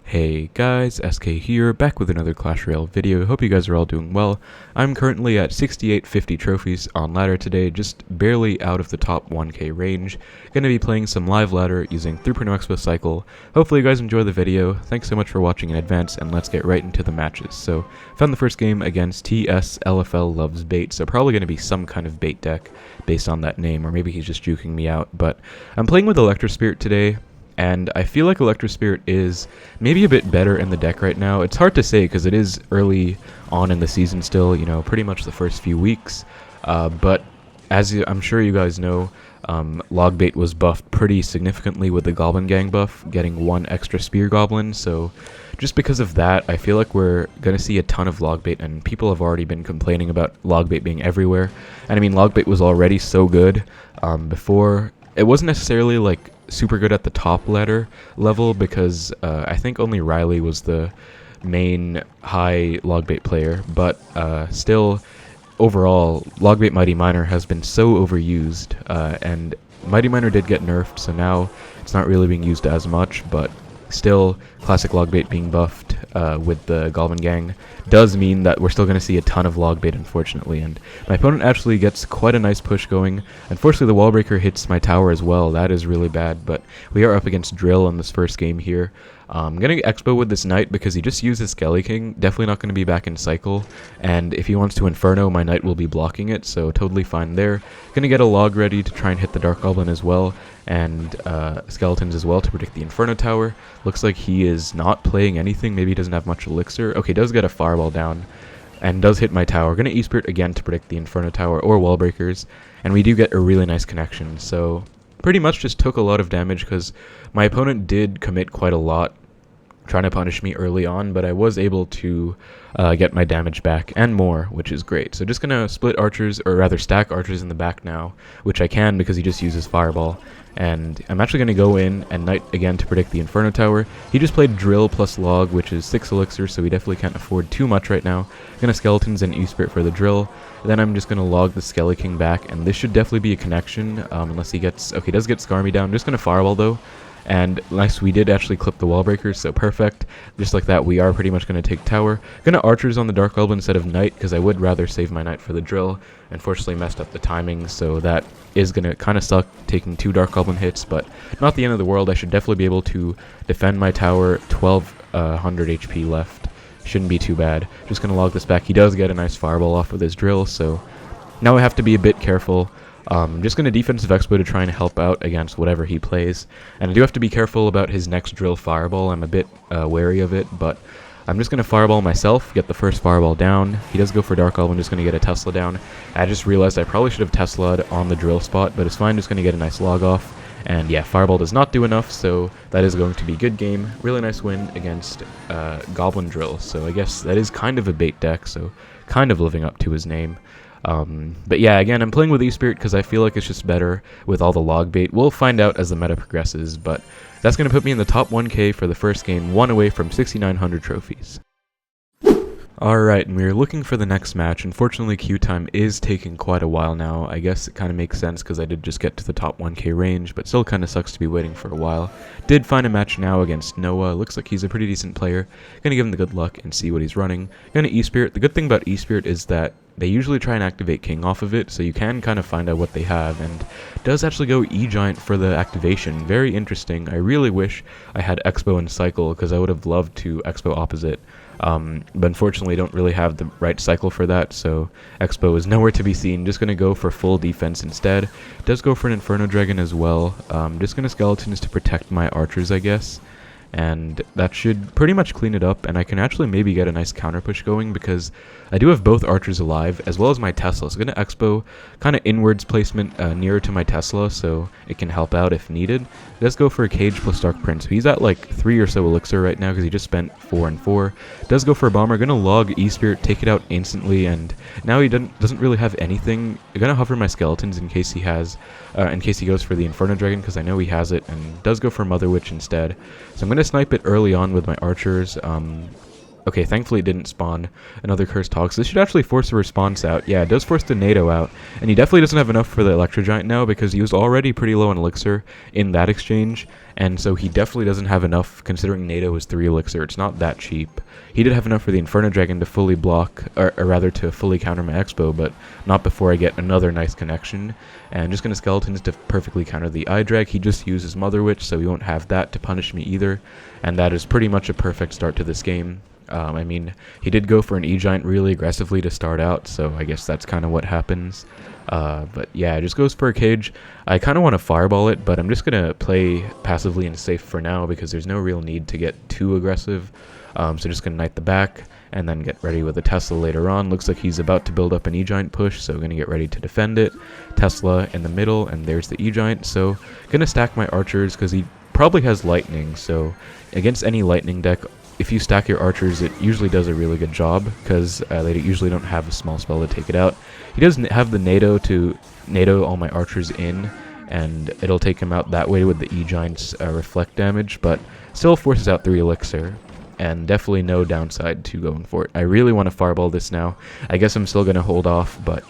Hey guys, SK here, back with another Clash Royale video. Hope you guys are all doing well. I'm currently at 6850 trophies on ladder today, just barely out of the top 1k range. Gonna be playing some live ladder using 3.0 Expo Cycle. Hopefully you guys enjoy the video. Thanks so much for watching in advance, and let's get right into the matches. So, found the first game against TS LFL Loves Bait, so probably gonna be some kind of bait deck based on that name, or maybe he's just juking me out. But I'm playing with Electro Spirit today. And I feel like Electro Spirit is maybe a bit better in the deck right now. It's hard to say because it is early on in the season still, you know, pretty much the first few weeks. But as I'm sure you guys know, Logbait was buffed pretty significantly with the Goblin Gang buff, getting one extra Spear Goblin. So just because of that, I feel like we're going to see a ton of Logbait, and people have already been complaining about Logbait being everywhere. And I mean, Logbait was already so good before. It wasn't necessarily like super good at the top ladder level because I think only Riley was the main high Logbait player, but still overall Logbait Mighty Miner has been so overused, and Mighty Miner did get nerfed, so now it's not really being used as much, but still classic Logbait being buffed with the Goblin Gang does mean that we're still going to see a ton of Logbait, unfortunately, and my opponent actually gets quite a nice push going. Unfortunately, the wall breaker hits my tower as well. That is really bad, but we are up against Drill in this first game here. I'm going to Expo with this Knight because he just uses Skelly King, definitely not going to be back in cycle, and if he wants to Inferno, my Knight will be blocking it, so totally fine there. Going to get a log ready to try and hit the Dark Goblin as well, and Skeletons as well to predict the Inferno Tower. Looks like he is not playing anything, maybe he doesn't have much Elixir. Okay, does get a Fireball down, and does hit my tower. Going to E-Spirit again to predict the Inferno Tower or Wall Breakers, and we do get a really nice connection, so pretty much just took a lot of damage because my opponent did commit quite a lot trying to punish me early on, but I was able to get my damage back and more, which is great. So just gonna split archers, or rather stack archers in the back now, which I can because he just uses Fireball. And I'm actually going to go in and Knight again to predict the Inferno Tower. He just played Drill plus Log, which is 6 Elixir, so we definitely can't afford too much right now. Gonna Skeletons and E-Spirit for the Drill. Then I'm just going to log the Skelly King back, and this should definitely be a connection, unless he gets... Okay, he does get Skarmy down. Just going to Fireball, though. And nice, we did actually clip the wall breakers, so perfect. Just like that, we are pretty much going to take tower. Gonna Archers on the Dark Goblin instead of Knight, because I would rather save my Knight for the Drill. Unfortunately messed up the timing, so that is going to kind of suck, taking 2 Dark Goblin hits, but not the end of the world. I should definitely be able to defend my tower. 1200 HP left. Shouldn't be too bad. Just going to log this back. He does get a nice Fireball off with his Drill, so now I have to be a bit careful. I'm just going to Defensive Expo to try and help out against whatever he plays. And I do have to be careful about his next Drill Fireball. I'm a bit wary of it, but I'm just going to Fireball myself, get the first Fireball down. He does go for Dark Goblin, just going to get a Tesla down. I just realized I probably should have Tesla'd on the Drill spot, but it's fine, just going to get a nice log off. And yeah, Fireball does not do enough, so that is going to be a good game. Really nice win against Goblin Drill, so I guess that is kind of a bait deck, so kind of living up to his name. But yeah, again, I'm playing with E-Spirit because I feel like it's just better with all the log bait. We'll find out as the meta progresses, but that's going to put me in the top 1k for the first game, 1 away from 6,900 trophies. Alright, and we're looking for the next match. Unfortunately, queue time is taking quite a while now. I guess it kind of makes sense because I did just get to the top 1k range, but still kind of sucks to be waiting for a while. Did find a match now against Noah. Looks like he's a pretty decent player. Gonna give him the good luck and see what he's running. Gonna E-Spirit. The good thing about E-Spirit is that they usually try and activate King off of it, so you can kind of find out what they have, and does actually go E-Giant for the activation. Very interesting. I really wish I had Expo and Cycle, because I would have loved to Expo opposite. But unfortunately don't really have the right cycle for that, so Expo is nowhere to be seen. Just going to go for full defense instead. Does go for an Inferno Dragon as well. Just going to Skeletons to protect my archers, I guess. And that should pretty much clean it up, and I can actually maybe get a nice counter push going because I do have both archers alive as well as my Tesla. So I'm going to Expo kind of inwards placement nearer to my Tesla so it can help out if needed. Let's go for a Cage plus Dark Prince. He's at like 3 or so Elixir right now because he just spent 4 and 4. Does go for a Bomber. Going to log E-Spirit, take it out instantly, and now he doesn't really have anything. I'm going to hover my Skeletons in case he has, in case he goes for the Inferno Dragon because I know he has it, and does go for Mother Witch instead. So I'm going to snipe it early on with my archers. Okay, thankfully it didn't spawn another Cursed Hog, so this should actually force a response out. Yeah, it does force the NATO out, and he definitely doesn't have enough for the Electro Giant now because he was already pretty low on Elixir in that exchange, and so he definitely doesn't have enough considering NATO is 3 Elixir. It's not that cheap. He did have enough for the Inferno Dragon to fully block, or rather to fully counter my Expo, but not before I get another nice connection. And just gonna Skeletons to perfectly counter the Idrag. He just uses Mother Witch, so he won't have that to punish me either, and that is pretty much a perfect start to this game. I mean, he did go for an E-Giant really aggressively to start out, so I guess that's kind of what happens. But yeah, it just goes for a cage. I kind of want to fireball it, but I'm just going to play passively and safe for now because there's no real need to get too aggressive. So just going to knight the back and then get ready with a Tesla later on. Looks like he's about to build up an E-Giant push, so going to get ready to defend it. Tesla in the middle, and there's the E-Giant. So going to stack my archers because he probably has lightning, so against any lightning deck, if you stack your archers, it usually does a really good job because they usually don't have a small spell to take it out. He doesn't have the NATO to NATO all my archers in, and it'll take him out that way with the E-Giant's reflect damage, but still forces out 3 Elixir, and definitely no downside to going for it. I really want to fireball this now. I guess I'm still going to hold off, but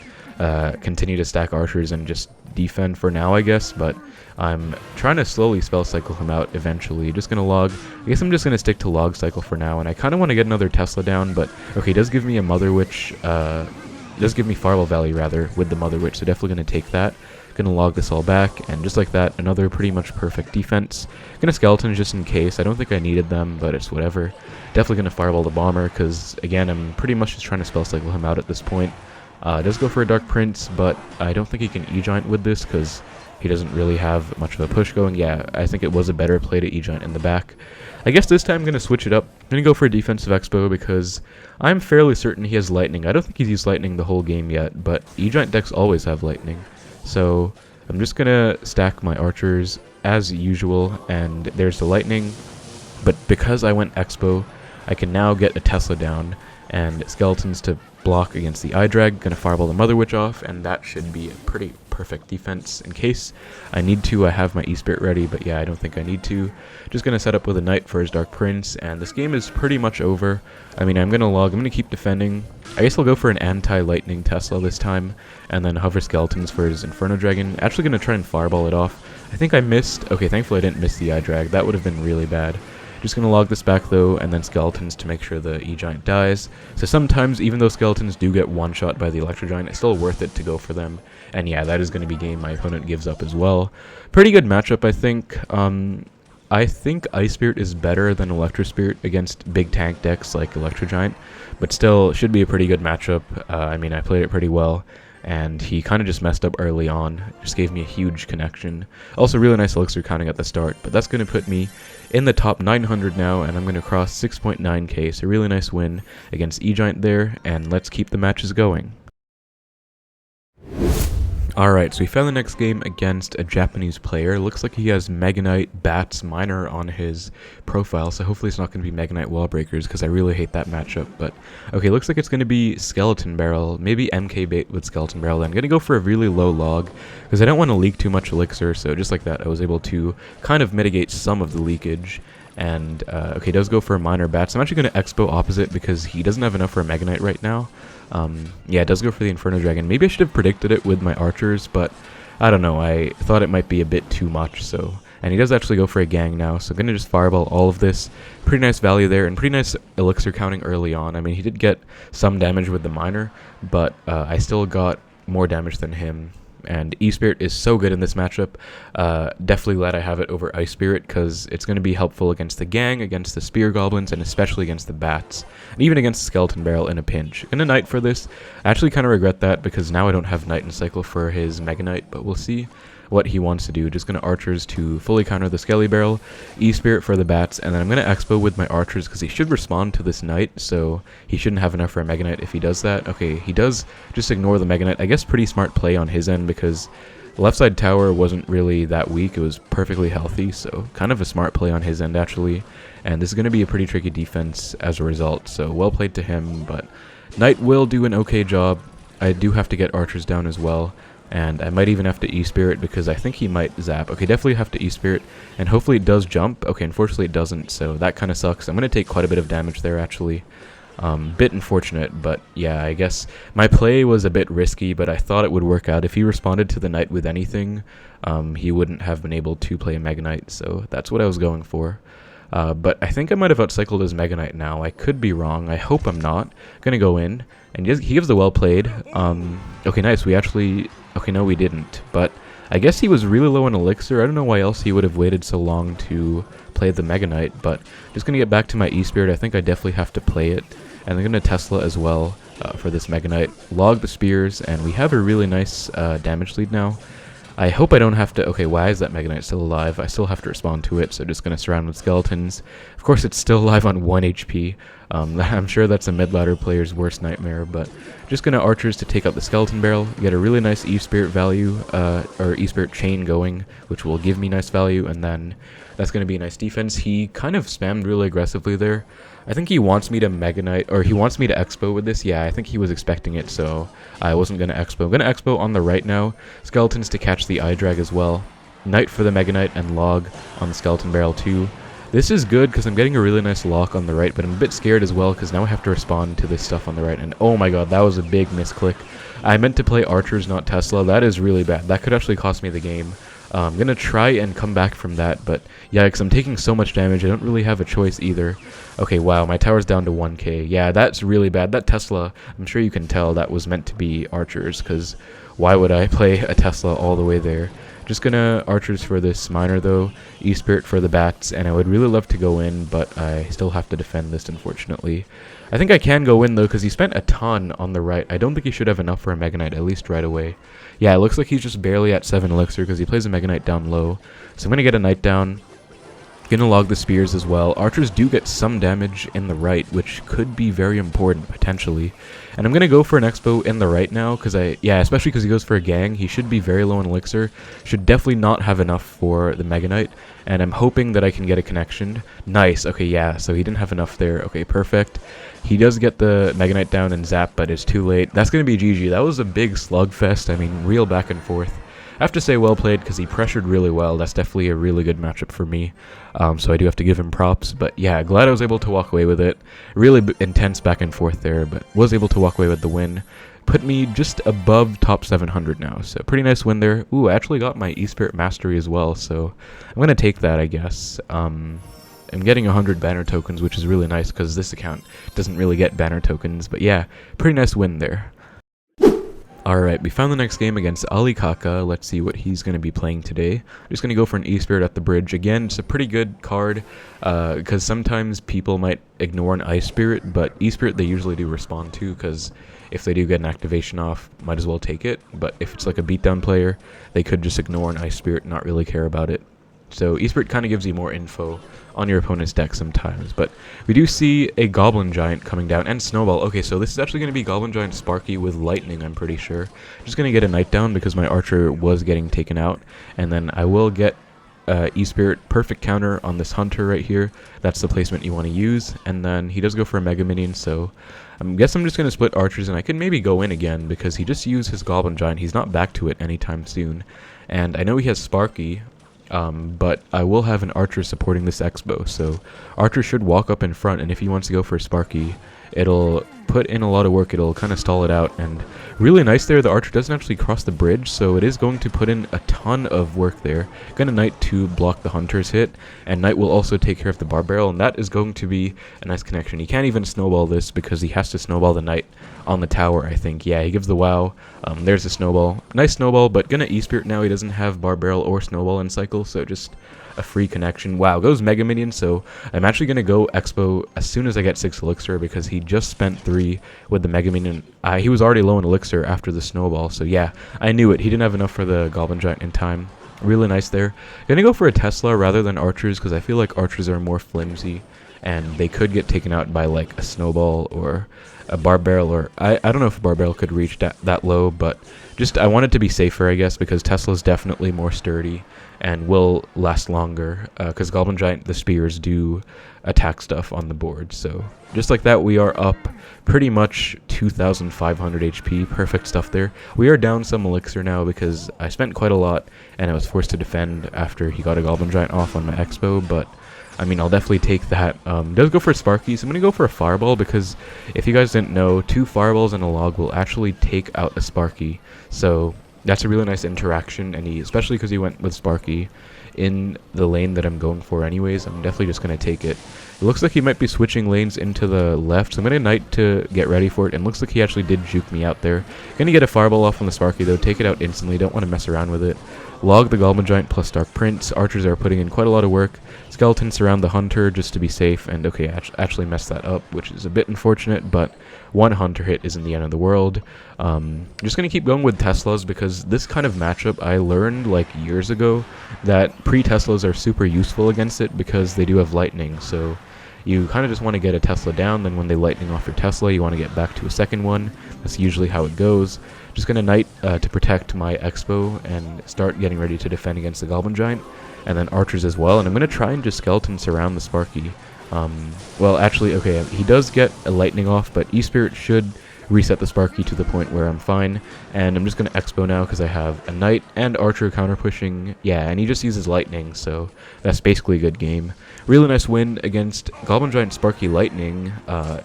continue to stack archers and just defend for now, I guess, but I'm trying to slowly spell cycle him out eventually. Just gonna log. I guess I'm just gonna stick to log cycle for now, and I kind of want to get another Tesla down, but okay, he does give me a Mother Witch, does give me Fireball Valley rather with the Mother Witch, so definitely gonna take that. Gonna log this all back, and just like that, another pretty much perfect defense. Gonna Skeletons just in case. I don't think I needed them, but it's whatever. Definitely gonna Fireball the Bomber, because again, I'm pretty much just trying to spell cycle him out at this point. Does go for a Dark Prince, but I don't think he can E-Giant with this, because he doesn't really have much of a push going. Yeah, I think it was a better play to E-Giant in the back. I guess this time I'm going to switch it up. I'm going to go for a defensive Expo because I'm fairly certain he has Lightning. I don't think he's used Lightning the whole game yet, but E-Giant decks always have Lightning. So I'm just going to stack my archers as usual, and there's the Lightning. But because I went Expo, I can now get a Tesla down and Skeletons to block against the Idrag. Gonna Fireball the Mother Witch off, and that should be a pretty perfect defense. In case I need to, I have my E-Spirit ready, but yeah, I don't think I need to. Just gonna set up with a Knight for his Dark Prince, and this game is pretty much over. I mean, I'm gonna log, I'm gonna keep defending. I guess I'll go for an anti-lightning Tesla this time, and then hover Skeletons for his Inferno Dragon. Actually gonna try and Fireball it off. I think I missed. Okay, thankfully I didn't miss the Idrag. That would have been really bad. Just gonna log this back though, and then Skeletons to make sure the E-Giant dies. So sometimes, even though Skeletons do get one-shot by the Electro Giant, it's still worth it to go for them. And yeah, that is gonna be game my opponent gives up as well. Pretty good matchup, I think. I think Ice Spirit is better than Electro Spirit against big tank decks like Electro Giant, but still should be a pretty good matchup. I mean, I played it pretty well, and he kind of just messed up early on. Just gave me a huge connection. Also, really nice Elixir counting at the start, but that's going to put me in the top 900 now, and I'm going to cross 6.9k, so really nice win against E-Giant there, and let's keep the matches going. Alright, so we found the next game against a Japanese player. Looks like he has Mega Knight, Bats, Miner on his profile, so hopefully it's not going to be Mega Knight Wallbreakers, because I really hate that matchup. But, okay, looks like it's going to be Skeleton Barrel, maybe MK Bait with Skeleton Barrel. I'm going to go for a really low log, because I don't want to leak too much Elixir, so just like that, I was able to kind of mitigate some of the leakage. And, okay, does go for a Miner Bats. I'm actually going to Expo opposite, because he doesn't have enough for a Mega Knight right now. Yeah, it does go for the Inferno Dragon. Maybe I should have predicted it with my archers, but I don't know. I thought it might be a bit too much, so... And he does actually go for a gang now, so I'm going to just Fireball all of this. Pretty nice value there, and pretty nice Elixir counting early on. I mean, he did get some damage with the Miner, but I still got more damage than him. And E-Spirit is so good in this matchup. Definitely glad I have it over Ice Spirit, because it's going to be helpful against the gang, against the Spear Goblins, and especially against the Bats. And even against the Skeleton Barrel in a pinch. Gonna Knight for this. I actually kind of regret that, because now I don't have Knight in cycle for his Mega Knight, but we'll see what he wants to do. Just gonna Archers to fully counter the Skelly Barrel, E-Spirit for the Bats, and then I'm gonna Expo with my Archers, because he should respond to this Knight, so he shouldn't have enough for a Mega Knight if he does that. Okay, he does just ignore the Mega Knight. I guess pretty smart play on his end, because the left side tower wasn't really that weak. It was perfectly healthy, so kind of a smart play on his end, actually. And this is going to be a pretty tricky defense as a result, so well played to him, but Knight will do an okay job. I do have to get Archers down as well, And I might even have to E-Spirit because I think he might zap. Okay, definitely have to E-Spirit, and hopefully it does jump. Okay, unfortunately it doesn't, so that kind of sucks. I'm going to take quite a bit of damage there, actually. Bit unfortunate, but yeah, I guess my play was a bit risky, but I thought it would work out. If he responded to the Knight with anything, he wouldn't have been able to play a Mega Knight, so that's what I was going for. But I think I might have outcycled his Mega Knight now. I could be wrong. I hope I'm not. Gonna go in, and he gives the well played. Okay, nice. We actually... Okay, no, we didn't. But I guess he was really low on Elixir. I don't know why else he would have waited so long to play the Mega Knight, but just gonna get back to my E-Spirit. I think I definitely have to play it. And I'm gonna Tesla as well for this Mega Knight. Log the spears, and we have a really nice damage lead now. I hope I don't have to... Okay, why is that Mega Knight still alive? I still have to respond to it, so just going to surround with skeletons. Of course, it's still alive on 1 HP. I'm sure that's a mid-ladder player's worst nightmare, but just going to archers to take out the skeleton barrel, get a really nice E-Spirit value, or E-Spirit chain going, which will give me nice value, and then that's going to be a nice defense. He kind of spammed really aggressively there. I think he wants me to Mega Knight, or he wants me to Expo with this. Yeah, I think he was expecting it, so I wasn't going to Expo. I'm going to Expo on the right now. Skeletons to catch the Eye Drag as well. Knight for the Mega Knight and Log on the Skeleton Barrel too. This is good because I'm getting a really nice lock on the right, but I'm a bit scared as well because now I have to respond to this stuff on the right. And oh my god, that was a big misclick. I meant to play Archers, not Tesla. That is really bad. That could actually cost me the game. I'm going to try and come back from that, but yeah, because I'm taking so much damage, I don't really have a choice either. Okay, wow, my tower's down to 1k. Yeah, that's really bad. That Tesla, I'm sure you can tell that was meant to be Archers, because why would I play a Tesla all the way there? Just gonna Archers for this Miner though, E-Spirit for the Bats, and I would really love to go in, but I still have to defend this, unfortunately. I think I can go in though, because he spent a ton on the right. I don't think he should have enough for a Mega Knight, at least right away. Yeah, it looks like he's just barely at 7 Elixir, because he plays a Mega Knight down low. So I'm gonna get a Knight down. Gonna log the spears as well. Archers do get some damage in the right, which could be very important, potentially. And I'm gonna go for an Expo in the right now, because especially because he goes for a gang. He should be very low in Elixir. Should definitely not have enough for the Mega Knight. And I'm hoping that I can get a connection. Nice, okay, yeah, so he didn't have enough there. Okay, perfect. He does get the Mega Knight down and zap, but it's too late. That's gonna be GG. That was a big slugfest. I mean, real back and forth. I have to say well played because he pressured really well. That's definitely a really good matchup for me. So I do have to give him props. But yeah, glad I was able to walk away with it. Really intense back and forth there, but was able to walk away with the win. Put me just above top 700 now. So pretty nice win there. Ooh, I actually got my E-Spirit Mastery as well. So I'm going to take that, I guess. I'm getting 100 banner tokens, which is really nice because this account doesn't really get banner tokens. But yeah, pretty nice win there. Alright, we found the next game against Ali Kaka. Let's see what he's going to be playing today. I'm just going to go for an E-Spirit at the bridge. Again, it's a pretty good card, because sometimes people might ignore an Ice Spirit, but E-Spirit they usually do respond to, because if they do get an activation off, might as well take it. But if it's like a beatdown player, they could just ignore an Ice Spirit and not really care about it. So E-Spirit kind of gives you more info on your opponent's deck sometimes. But we do see a Goblin Giant coming down and Snowball. Okay, so this is actually going to be Goblin Giant Sparky with Lightning, I'm pretty sure. Just going to get a Knight down because my Archer was getting taken out. And then I will get E-Spirit perfect counter on this Hunter right here. That's the placement you want to use. And then he does go for a Mega Minion, so I guess I'm just going to split Archers, and I can maybe go in again because he just used his Goblin Giant. He's not back to it anytime soon. And I know he has Sparky, but I will have an Archer supporting this Expo, so Archer should walk up in front, and if he wants to go for Sparky, it'll put in a lot of work. It'll kind of stall it out, and really nice there. The Archer doesn't actually cross the bridge, so it is going to put in a ton of work there. Gonna Knight to block the Hunter's hit, and Knight will also take care of the Bar Barrel, and that is going to be a nice connection. He can't even snowball this because he has to snowball the Knight on the tower, I think. Yeah, he gives the wow. There's the snowball. Nice snowball, but gonna E-Spirit now. He doesn't have Bar Barrel or snowball in cycle, so just a free connection. Wow, goes Mega Minion, so I'm actually going to go Expo as soon as I get 6 Elixir because he just spent 3 with the Mega Minion. He was already low in Elixir after the Snowball, so yeah, I knew it. He didn't have enough for the Goblin Giant in time. Really nice there. Gonna go for a Tesla rather than Archers because I feel like Archers are more flimsy and they could get taken out by like a Snowball or a Bar Barrel, or I don't know if a Bar Barrel could reach that low, but just I wanted to be safer, I guess, because Tesla's definitely more sturdy and will last longer, because Goblin Giant, the spears do attack stuff on the board. So just like that, we are up pretty much 2,500 HP. Perfect stuff there. We are down some elixir now because I spent quite a lot and I was forced to defend after he got a Goblin Giant off on my Expo, but I mean, I'll definitely take that. Does go for Sparky, so I'm going to go for a Fireball because if you guys didn't know, 2 Fireballs and a Log will actually take out a Sparky. So that's a really nice interaction, and especially because he went with Sparky in the lane that I'm going for anyways, I'm definitely just going to take it. It looks like he might be switching lanes into the left, so I'm going to Knight to get ready for it, and looks like he actually did juke me out there. Going to get a Fireball off on the Sparky though, take it out instantly, don't want to mess around with it. Log the Goblin Giant plus Dark Prince. Archers are putting in quite a lot of work. Skeletons surround the Hunter just to be safe, and okay, actually messed that up, which is a bit unfortunate, but 1 Hunter hit isn't the end of the world. Just going to keep going with Teslas because this kind of matchup I learned like years ago that pre-Teslas are super useful against it because they do have lightning, so you kind of just want to get a Tesla down, then when they lightning off your Tesla, you want to get back to a second one. That's usually how it goes. Just going to Knight to protect my Expo and start getting ready to defend against the Goblin Giant, and then Archers as well, and I'm going to try and just Skeleton surround the Sparky. Well, actually, okay, he does get a lightning off, but E-Spirit should reset the Sparky to the point where I'm fine, and I'm just going to Expo now because I have a Knight and Archer counter pushing, yeah, and he just uses lightning, so that's basically a good game. Really nice win against Goblin Giant Sparky Lightning.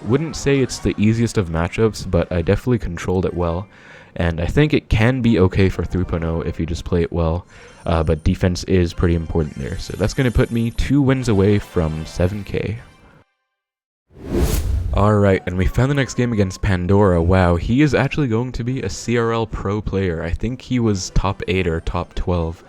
Wouldn't say it's the easiest of matchups, but I definitely controlled it well, and I think it can be okay for 3.0 if you just play it well, but defense is pretty important there, so that's going to put me 2 wins away from 7k. Alright, and we found the next game against Pandora. Wow, he is actually going to be a CRL pro player. I think he was top 8 or top 12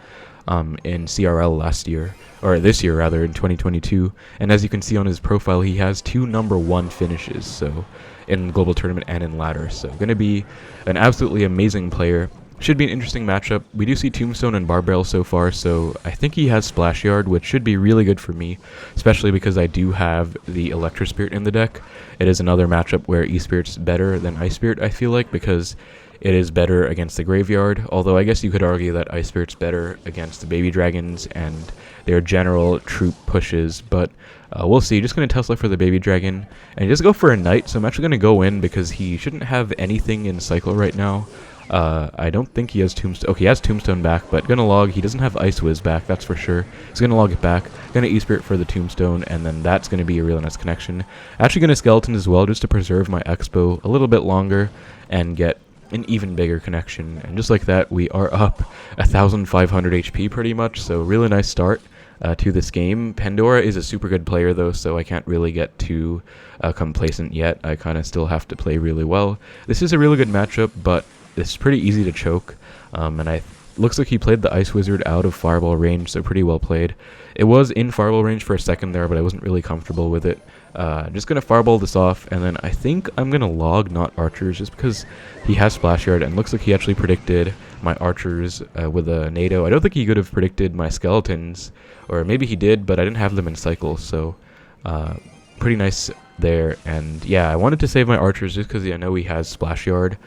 in CRL last year, or this year rather, in 2022. And as you can see on his profile, he has 2 #1 finishes, so in Global Tournament and in Ladder. So going to be an absolutely amazing player. Should be an interesting matchup. We do see Tombstone and Barbarrel so far, so I think he has Splash Yard, which should be really good for me, especially because I do have the Electro Spirit in the deck. It is another matchup where E-Spirit's better than Ice Spirit, I feel like, because it is better against the Graveyard, although I guess you could argue that Ice Spirit's better against the Baby Dragons and their general troop pushes, but we'll see. Just going to Tesla for the Baby Dragon, and just go for a Knight, so I'm actually going to go in because he shouldn't have anything in cycle right now. I don't think he has Tombstone. Okay, he has Tombstone back, but gonna log. He doesn't have Ice Wiz back, that's for sure. He's gonna log it back. Gonna E-Spirit for the Tombstone, and then that's gonna be a really nice connection. Actually gonna Skeleton as well, just to preserve my Expo a little bit longer and get an even bigger connection. And just like that, we are up 1,500 HP pretty much, so really nice start to this game. Pandora is a super good player though, so I can't really get too complacent yet. I kind of still have to play really well. This is a really good matchup, but it's pretty easy to choke, and looks like he played the Ice Wizard out of Fireball range, so pretty well played. It was in Fireball range for a second there, but I wasn't really comfortable with it. Just gonna Fireball this off, and then I think I'm gonna log not Archers, just because he has Splash Yard, and looks like he actually predicted my Archers with a NATO. I don't think he could have predicted my Skeletons, or maybe he did, but I didn't have them in cycle, so pretty nice there. And yeah, I wanted to save my Archers just because I know he has Splash Yard,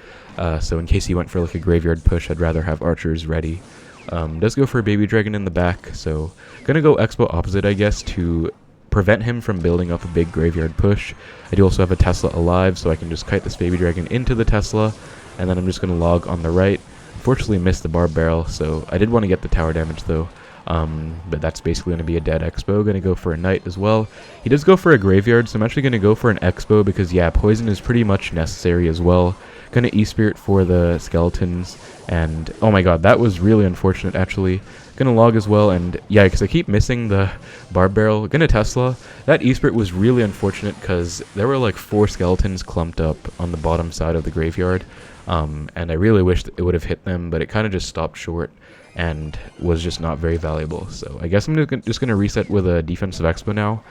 so in case he went for like a Graveyard push, I'd rather have Archers ready. Does go for a Baby Dragon in the back, so gonna go Expo opposite, I guess, to prevent him from building up a big Graveyard push. I do also have a Tesla alive, so I can just kite this Baby Dragon into the Tesla, and then I'm just gonna log on the right. Unfortunately missed the Barbarrel, so I did want to get the tower damage though. But that's basically going to be a dead Expo. Going to go for a Knight as well. He does go for a Graveyard, so I'm actually going to go for an Expo because, yeah, Poison is pretty much necessary as well. Going to E-Spirit for the Skeletons, and oh my god, that was really unfortunate actually. Going to log as well, and yeah, because I keep missing the Barbarrel. Going to Tesla. That E-Spirit was really unfortunate because there were like 4 Skeletons clumped up on the bottom side of the Graveyard, and I really wished it would have hit them, but it kind of just stopped short and was just not very valuable. So I guess I'm just going to reset with a defensive Expo now,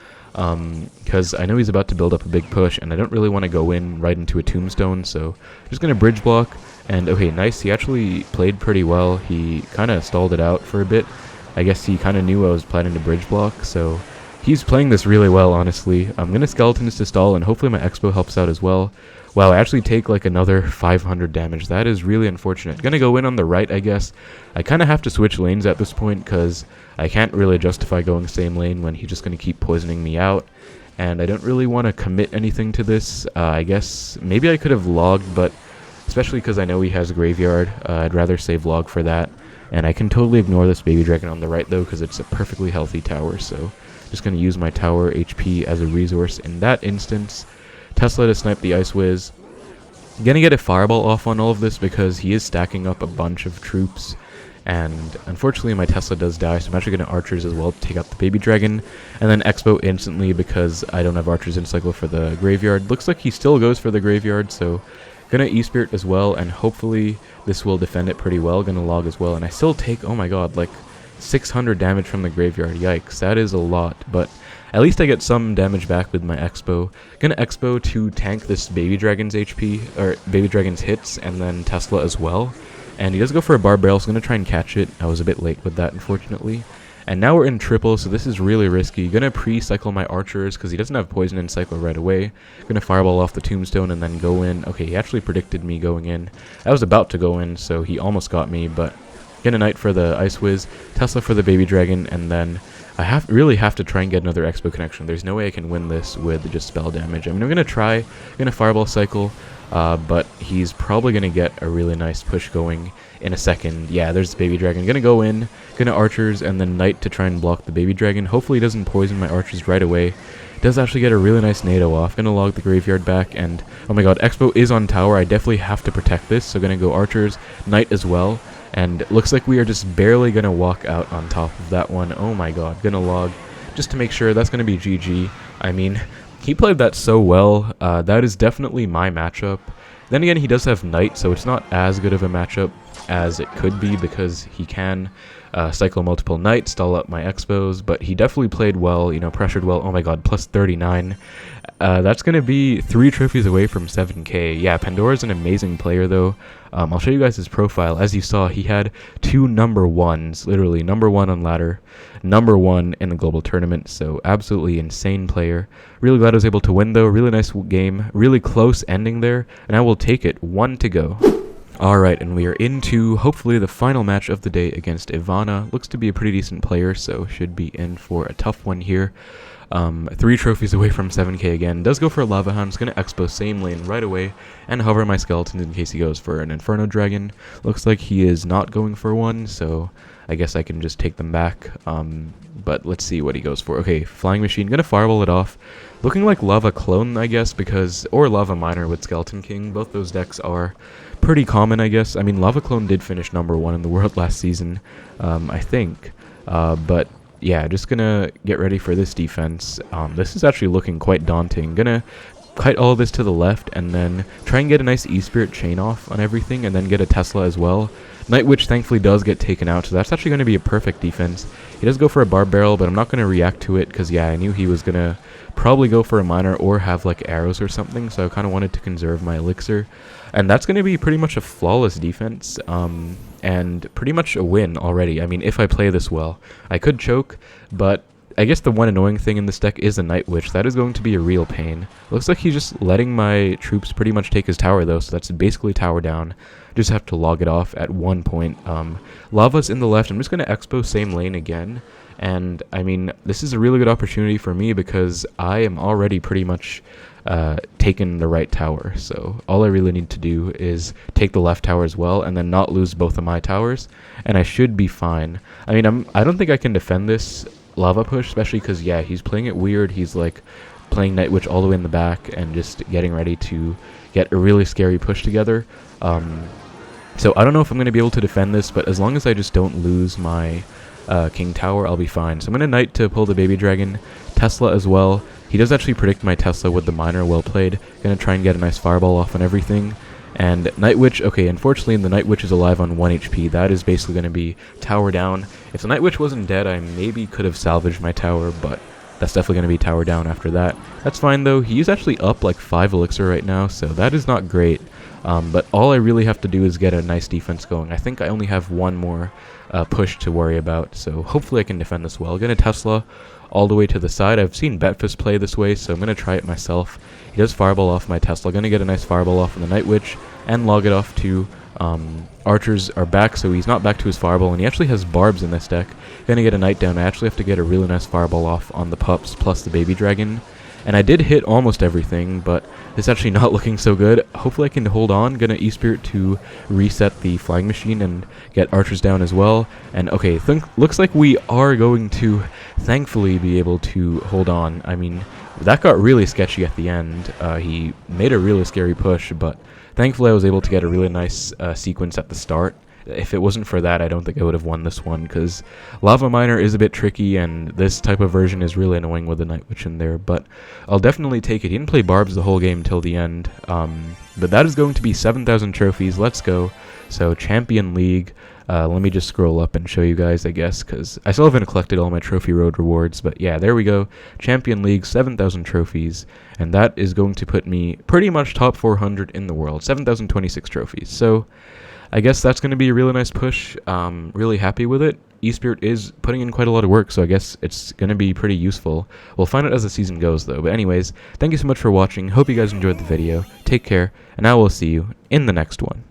because I know he's about to build up a big push, and I don't really want to go in right into a Tombstone, so I'm just going to bridge block. And okay, nice, he actually played pretty well. He kind of stalled it out for a bit. I guess he kind of knew I was planning to bridge block, so He's playing this really well, honestly. I'm gonna Skeletons to stall, and hopefully my Expo helps out as well. Wow, I actually take like another 500 damage. That is really unfortunate. Gonna go in on the right, I guess. I kind of have to switch lanes at this point, because I can't really justify going same lane when he's just gonna keep poisoning me out. And I don't really want to commit anything to this. I guess maybe I could have logged, but especially because I know he has Graveyard, I'd rather save log for that. And I can totally ignore this Baby Dragon on the right, though, because it's a perfectly healthy tower, so just going to use my tower HP as a resource in that instance. Tesla to snipe the Ice Wiz. Gonna get a Fireball off on all of this because he is stacking up a bunch of troops, and unfortunately my Tesla does die, so I'm actually going to Archers as well to take out the Baby Dragon, and then Expo instantly because I don't have Archers in cycle for the Graveyard. Looks like he still goes for the Graveyard, so gonna E-Spirit as well, and hopefully this will defend it pretty well. Gonna log as well, and I still take, oh my god, like 600 damage from the Graveyard. Yikes, that is a lot, but at least I get some damage back with my Expo. Gonna Expo to tank this Baby Dragon's HP, or Baby Dragon's hits, and then Tesla as well. And he does go for a Barb Barrel, so I'm gonna try and catch it. I was a bit late with that, unfortunately. And now we're in triple, so this is really risky. Gonna pre-cycle my Archers, because he doesn't have poison in cycle right away. Gonna Fireball off the Tombstone and then go in. Okay, he actually predicted me going in. I was about to go in, so he almost got me, but gonna Knight for the Ice Wiz, Tesla for the Baby Dragon, and then I really have to try and get another Expo connection. There's no way I can win this with just spell damage. I mean, I'm gonna try, gonna Fireball cycle, but he's probably gonna get a really nice push going in a second. Yeah, there's the Baby Dragon. Gonna go in, gonna Archers, and then Knight to try and block the Baby Dragon. Hopefully he doesn't poison my Archers right away. Does actually get a really nice NATO off. Gonna log the Graveyard back, and oh my god, Expo is on tower. I definitely have to protect this, so gonna go Archers, Knight as well. And looks like we are just barely gonna walk out on top of that one. Oh my god, gonna log just to make sure. That's gonna be GG. I mean, he played that so well. That is definitely my matchup. Then again, he does have Knight, so it's not as good of a matchup as it could be, because he can cycle multiple Knights, stall up my Expos, but he definitely played well, you know, pressured well. Oh my god, plus 39. That's going to be 3 trophies away from 7k. Yeah, Pandora's an amazing player, though. I'll show you guys his profile. As you saw, he had 2 number 1s, literally number 1 on ladder, number 1 in the global tournament, so absolutely insane player. Really glad I was able to win, though. Really nice game, really close ending there, and I will take it. 1 to go. Alright, and we are into, hopefully, the final match of the day against Ivana. Looks to be a pretty decent player, so should be in for a tough one here. 3 trophies away from 7k again. Does go for a Lava Hound. Just going to Expo same lane right away and hover my Skeletons in case he goes for an Inferno Dragon. Looks like he is not going for one, so I guess I can just take them back. But let's see what he goes for. Okay, Flying Machine. Going to Fireball it off. Looking like Lava Clone, I guess, because, or Lava Miner with Skeleton King. Both those decks are pretty common, I guess. I mean, Lava Clone did finish number 1 in the world last season, I think. But yeah, just gonna get ready for this defense. This is actually looking quite daunting. Gonna kite all of this to the left and then try and get a nice E-Spirit chain off on everything and then get a Tesla as well. Night Witch thankfully does get taken out, so that's actually going to be a perfect defense. He does go for a Barb Barrel, but I'm not going to react to it because, yeah, I knew he was going to probably go for a Miner or have, like, arrows or something, so I kind of wanted to conserve my Elixir. And that's going to be pretty much a flawless defense, and pretty much a win already. I mean, if I play this well. I could choke, but I guess the one annoying thing in this deck is a Night Witch. That is going to be a real pain. Looks like he's just letting my troops pretty much take his tower, though, so that's basically tower down. Just have to log it off at one point. Lava's in the left. I'm just going to Expo same lane again. And, I mean, this is a really good opportunity for me because I am already pretty much taken the right tower. So all I really need to do is take the left tower as well and then not lose both of my towers. And I should be fine. I mean, I don't think I can defend this Lava push, especially because, yeah, he's playing it weird. He's, like, playing Night Witch all the way in the back and just getting ready to get a really scary push together. So I don't know if I'm going to be able to defend this, but as long as I just don't lose my King Tower, I'll be fine. So I'm going to Knight to pull the Baby Dragon, Tesla as well. He does actually predict my Tesla with the Miner, well played. Going to try and get a nice Fireball off on everything. And Night Witch, okay, unfortunately the Night Witch is alive on 1 HP. That is basically going to be tower down. If the Night Witch wasn't dead, I maybe could have salvaged my tower, but that's definitely going to be tower down after that. That's fine though. He's actually up like 5 Elixir right now, so that is not great. But all I really have to do is get a nice defense going. I think I only have one more push to worry about, so hopefully I can defend this well. Gonna Tesla all the way to the side. I've seen Betfus play this way, so I'm going to try it myself. He does Fireball off my Tesla. Going to get a nice Fireball off on the Night Witch, and log it off to Archers are back, so he's not back to his Fireball, and he actually has Barbs in this deck. Going to get a Night Down. I actually have to get a really nice Fireball off on the Pups plus the Baby Dragon. And I did hit almost everything, but it's actually not looking so good. Hopefully I can hold on. Gonna E-Spirit to reset the Flying Machine and get Archers down as well. And okay, looks like we are going to thankfully be able to hold on. I mean, that got really sketchy at the end. He made a really scary push, but thankfully I was able to get a really nice sequence at the start. If it wasn't for that, I don't think I would have won this one, because Lava Miner is a bit tricky, and this type of version is really annoying with the Night Witch in there, but I'll definitely take it. He didn't play Barbs the whole game till the end, but that is going to be 7,000 trophies. Let's go. So, Champion League. Let me just scroll up and show you guys, I guess, because I still haven't collected all my Trophy Road rewards, but yeah, there we go. Champion League, 7,000 trophies, and that is going to put me pretty much top 400 in the world. 7,026 trophies. So, I guess that's going to be a really nice push. Really happy with it. E-Spirit is putting in quite a lot of work, so I guess it's going to be pretty useful. We'll find out as the season goes, though. But anyways, thank you so much for watching. Hope you guys enjoyed the video. Take care, and I will see you in the next one.